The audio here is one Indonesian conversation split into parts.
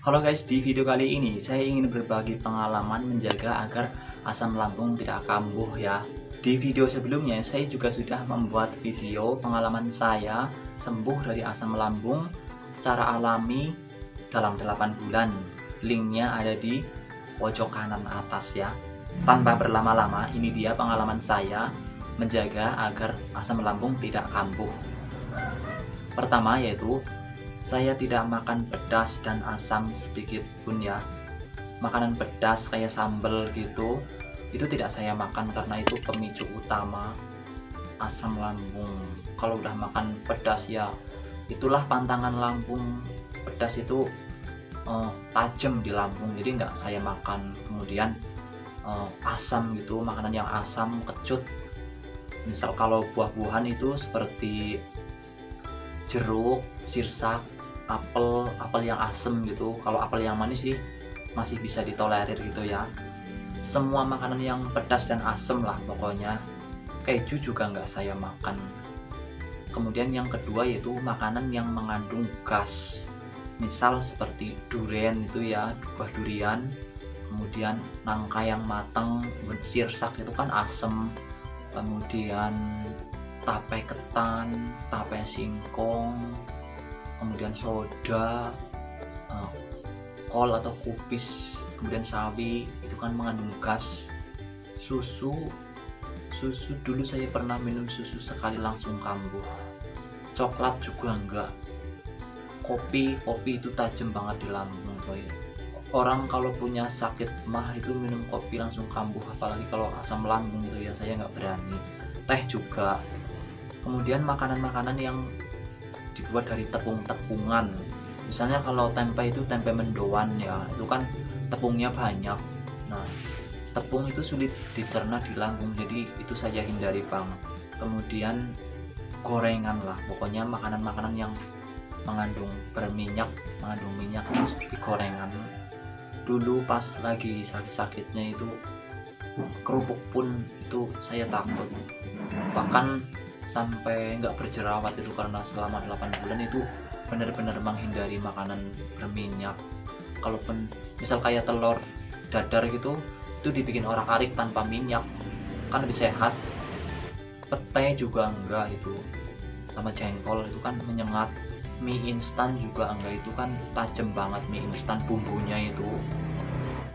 Halo guys, di video kali ini saya ingin berbagi pengalaman menjaga agar asam lambung tidak kambuh ya. Di video sebelumnya saya juga sudah membuat video pengalaman saya sembuh dari asam lambung secara alami dalam 8 bulan. Linknya ada di pojok kanan atas ya. Tanpa berlama-lama, ini dia pengalaman saya menjaga agar asam lambung tidak kambuh. Pertama yaitu saya tidak makan pedas dan asam sedikit pun ya. Makanan pedas kayak sambal gitu, itu tidak saya makan karena itu pemicu utama asam lambung. Kalau udah makan pedas ya, itulah pantangan lambung. Pedas itu tajam di lambung, jadi nggak saya makan. Kemudian asam gitu, makanan yang asam, kecut. Misal kalau buah-buahan itu seperti jeruk, sirsak, apel yang asem gitu. Kalau apel yang manis sih masih bisa ditolerir gitu ya. Semua makanan yang pedas dan asem lah pokoknya. Keju juga nggak saya makan. Kemudian yang kedua yaitu makanan yang mengandung gas. Misal seperti durian itu ya, buah durian. Kemudian nangka yang matang, sirsak itu kan asem. Kemudian tape ketan, tape singkong, kemudian soda, kol atau kubis, kemudian sawi itu kan mengandung gas. Susu dulu saya pernah minum susu sekali langsung kambuh. Coklat juga enggak. Kopi itu tajam banget di lambung tuh ya. Orang kalau punya sakit mah itu minum kopi langsung kambuh, apalagi kalau asam lambung gitu ya, saya nggak berani. Teh juga. Kemudian makanan-makanan yang dibuat dari tepung-tepungan, misalnya kalau tempe itu tempe mendoan ya, itu kan tepungnya banyak. Nah, tepung itu sulit dicerna di lambung, jadi itu saya hindari banget. Kemudian gorengan lah, pokoknya makanan-makanan yang mengandung minyak terus di gorengan. Dulu pas lagi sakit-sakitnya itu kerupuk pun itu saya takut, bahkan sampai nggak berjerawat itu karena selama 8 bulan itu benar-benar menghindari makanan berminyak. Kalaupun misal kayak telur dadar gitu, itu dibikin orak-arik tanpa minyak, kan lebih sehat. Pete juga enggak itu, sama jengkol itu kan menyengat. Mie instan juga enggak, itu kan tajam banget mie instan bumbunya itu.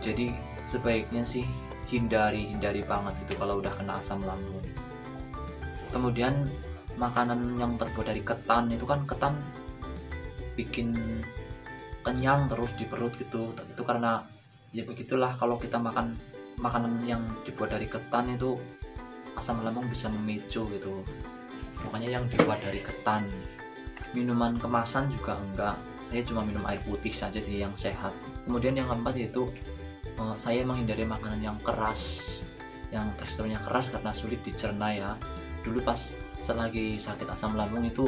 Jadi sebaiknya sih hindari banget itu kalau udah kena asam lambung. Kemudian makanan yang terbuat dari ketan, itu kan ketan bikin kenyang terus di perut gitu. Itu karena ya begitulah, kalau kita makan makanan yang dibuat dari ketan itu asam lambung bisa memicu gitu. Makanya yang dibuat dari ketan. Minuman kemasan juga enggak, saya cuma minum air putih saja sih yang sehat. Kemudian yang keempat yaitu saya menghindari makanan yang keras, yang teksturnya keras karena sulit dicerna ya. Dulu pas selagi sakit asam lambung itu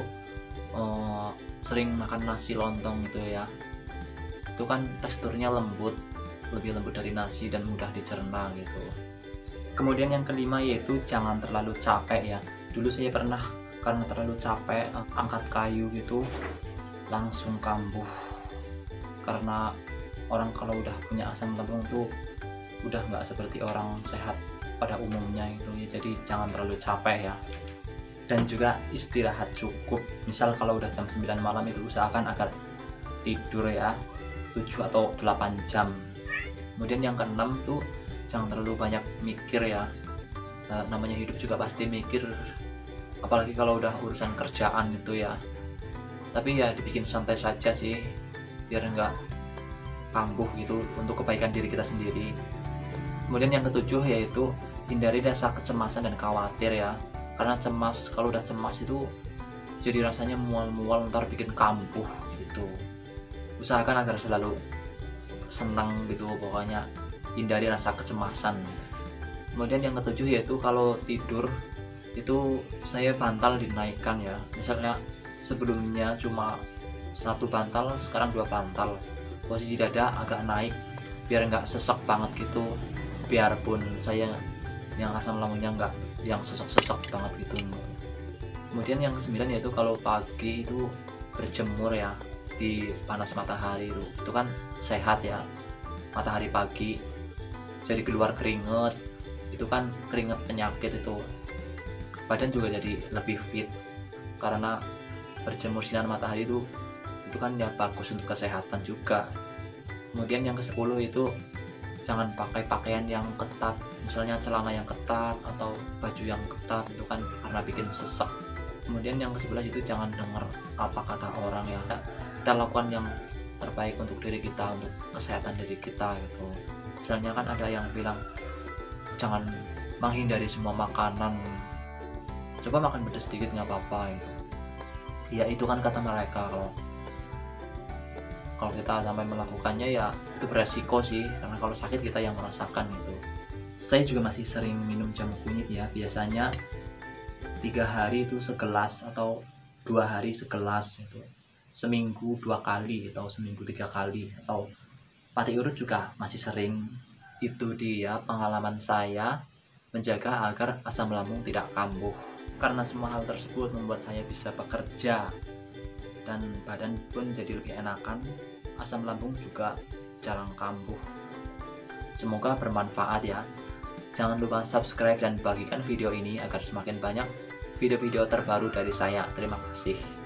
sering makan nasi lontong gitu ya, itu kan teksturnya lembut, lebih lembut dari nasi dan mudah dicerna gitu. Kemudian yang kelima yaitu jangan terlalu capek ya. Dulu saya pernah karena terlalu capek angkat kayu gitu langsung kambuh, karena orang kalau udah punya asam lambung tuh udah nggak seperti orang sehat pada umumnya itu ya. Jadi jangan terlalu capek ya, dan juga istirahat cukup. Misal kalau udah jam 9 malam itu usahakan agar tidur ya 7 atau 8 jam. Kemudian yang keenam tuh jangan terlalu banyak mikir ya. Namanya hidup juga pasti mikir, apalagi kalau udah urusan kerjaan itu ya. Tapi ya dibikin santai saja sih biar nggak kambuh gitu, untuk kebaikan diri kita sendiri. Kemudian yang ketujuh yaitu hindari rasa kecemasan dan khawatir ya, karena cemas, kalau udah cemas itu jadi rasanya mual-mual, ntar bikin kambuh gitu. Usahakan agar selalu senang gitu, pokoknya hindari rasa kecemasan. Kemudian yang ketujuh yaitu kalau tidur itu saya bantal dinaikkan ya. Misalnya sebelumnya cuma 1 bantal, sekarang 2 bantal. Posisi dada agak naik biar nggak sesek banget gitu, biarpun saya yang asam lambungnya nggak yang sesek-sesek banget gitu. Kemudian yang ke-9 yaitu kalau pagi itu berjemur ya. di panas matahari itu kan sehat ya, matahari pagi jadi keluar keringet, itu kan keringet penyakit, itu badan juga jadi lebih fit karena berjemur sinar matahari itu kan ya bagus untuk kesehatan juga. Kemudian yang ke-10 itu jangan pakai pakaian yang ketat, misalnya celana yang ketat atau baju yang ketat, itu kan karena bikin sesek. Kemudian yang ke-11 itu jangan dengar apa kata orang ya, kita lakukan yang terbaik untuk diri kita, untuk kesehatan diri kita gitu. Misalnya kan ada yang bilang jangan menghindari semua makanan, coba makan pedas sedikit nggak apa-apa gitu. Ya itu kan kata mereka, kalau kita sampai melakukannya ya itu beresiko sih, karena kalau sakit kita yang merasakan gitu. Saya juga masih sering minum jamu kunyit ya, biasanya 3 hari itu segelas atau 2 hari segelas itu, seminggu 2 kali atau seminggu 3 kali, atau pati urut juga masih sering. Itu dia pengalaman saya menjaga agar asam lambung tidak kambuh. Karena semua hal tersebut membuat saya bisa bekerja dan badan pun jadi lebih enakan, asam lambung juga jarang kambuh. Semoga bermanfaat ya. Jangan lupa subscribe dan bagikan video ini agar semakin banyak video-video terbaru dari saya. Terima kasih.